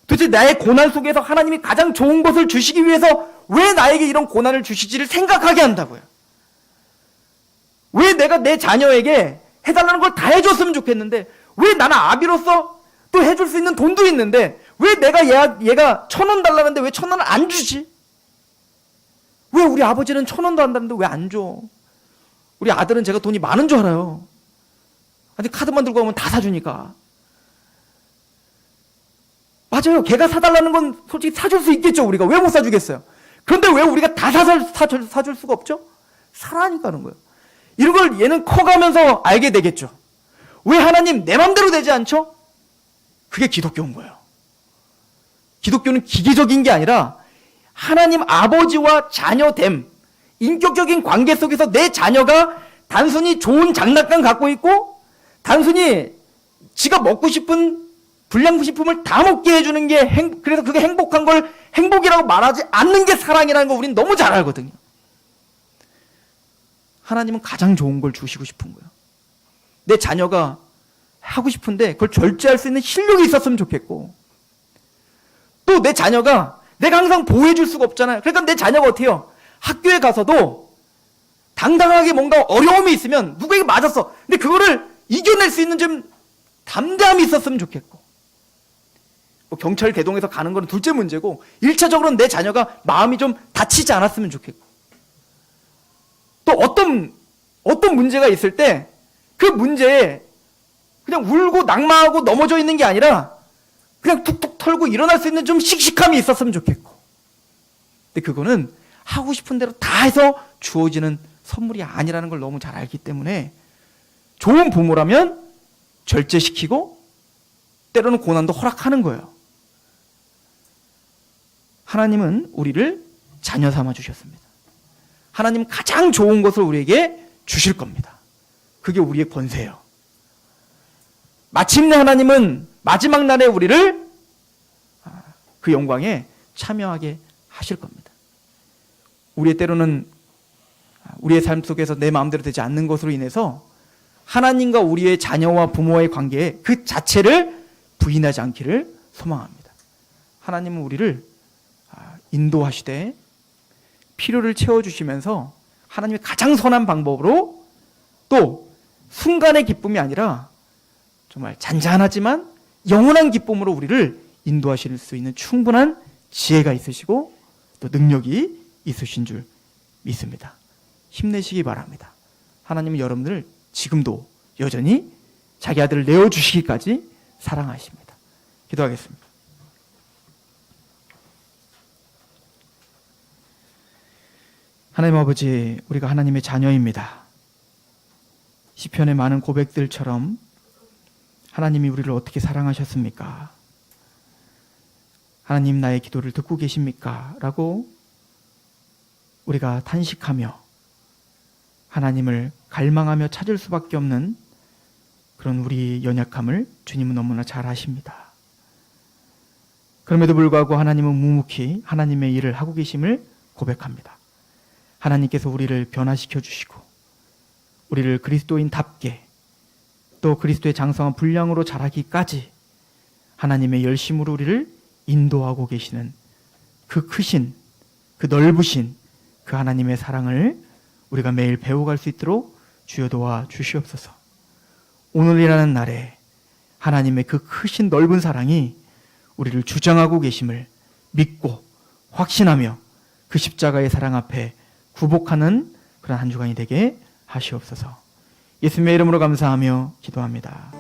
도대체 나의 고난 속에서 하나님이 가장 좋은 것을 주시기 위해서 왜 나에게 이런 고난을 주시지를 생각하게 한다고요. 왜 내가 내 자녀에게 해달라는 걸 다 해줬으면 좋겠는데 왜 나는 아비로서 또 해줄 수 있는 돈도 있는데 왜 내가 얘가 1,000원 달라는데 왜 1,000원을 안 주지? 왜 우리 아버지는 1,000원도 안 달는데 왜 안 줘? 우리 아들은 제가 돈이 많은 줄 알아요. 아니 카드만 들고 가면 다 사주니까. 맞아요. 걔가 사달라는 건 솔직히 사줄 수 있겠죠. 우리가 왜 못 사주겠어요. 그런데 왜 우리가 다 사줄 수가 없죠? 사랑하니까 하는 거예요. 이런 걸 얘는 커가면서 알게 되겠죠. 왜 하나님 내 맘대로 되지 않죠? 그게 기독교인 거예요. 기독교는 기계적인 게 아니라 하나님 아버지와 자녀됨, 인격적인 관계 속에서 내 자녀가 단순히 좋은 장난감 갖고 있고 단순히 지가 먹고 싶은 불량식품을 다 먹게 해주는 게 그래서 그게 행복한 걸 행복이라고 말하지 않는 게 사랑이라는 거 우리는 너무 잘 알거든요. 하나님은 가장 좋은 걸 주시고 싶은 거예요. 내 자녀가 하고 싶은데 그걸 절제할 수 있는 실력이 있었으면 좋겠고 또 내 자녀가 내가 항상 보호해 줄 수가 없잖아요. 그러니까 내 자녀가 어떻게 해요? 학교에 가서도 당당하게 뭔가 어려움이 있으면 누구에게 맞았어. 근데 그거를 이겨낼 수 있는 좀 담대함이 있었으면 좋겠고 뭐 경찰 대동해서 가는 건 둘째 문제고 1차적으로는 내 자녀가 마음이 좀 다치지 않았으면 좋겠고 또 어떤 문제가 있을 때 그 문제에 그냥 울고 낙마하고 넘어져 있는 게 아니라 그냥 툭툭 털고 일어날 수 있는 좀 씩씩함이 있었으면 좋겠고 근데 그거는 하고 싶은 대로 다 해서 주어지는 선물이 아니라는 걸 너무 잘 알기 때문에 좋은 부모라면 절제시키고 때로는 고난도 허락하는 거예요. 하나님은 우리를 자녀 삼아 주셨습니다. 하나님은 가장 좋은 것을 우리에게 주실 겁니다. 그게 우리의 권세예요. 마침내 하나님은 마지막 날에 우리를 그 영광에 참여하게 하실 겁니다. 우리의 때로는 우리의 삶 속에서 내 마음대로 되지 않는 것으로 인해서 하나님과 우리의 자녀와 부모와의 관계에 그 자체를 부인하지 않기를 소망합니다. 하나님은 우리를 인도하시되 필요를 채워주시면서 하나님의 가장 선한 방법으로 또 순간의 기쁨이 아니라 정말 잔잔하지만 영원한 기쁨으로 우리를 인도하실 수 있는 충분한 지혜가 있으시고 또 능력이 있으신 줄 믿습니다. 힘내시기 바랍니다. 하나님은 여러분들을 지금도 여전히 자기 아들을 내어주시기까지 사랑하십니다. 기도하겠습니다. 하나님 아버지, 우리가 하나님의 자녀입니다. 시편의 많은 고백들처럼 하나님이 우리를 어떻게 사랑하셨습니까? 하나님, 나의 기도를 듣고 계십니까? 라고 우리가 탄식하며 하나님을 갈망하며 찾을 수밖에 없는 그런 우리 연약함을 주님은 너무나 잘 아십니다. 그럼에도 불구하고 하나님은 묵묵히 하나님의 일을 하고 계심을 고백합니다. 하나님께서 우리를 변화시켜 주시고 우리를 그리스도인답게 또 그리스도의 장성한 분량으로 자라기까지 하나님의 열심으로 우리를 인도하고 계시는 그 크신, 그 넓으신 그 하나님의 사랑을 우리가 매일 배워갈 수 있도록 주여 도와 주시옵소서. 오늘이라는 날에 하나님의 그 크신 넓은 사랑이 우리를 주장하고 계심을 믿고 확신하며 그 십자가의 사랑 앞에 굴복하는 그런 한 주간이 되게 하시옵소서. 예수님의 이름으로 감사하며 기도합니다.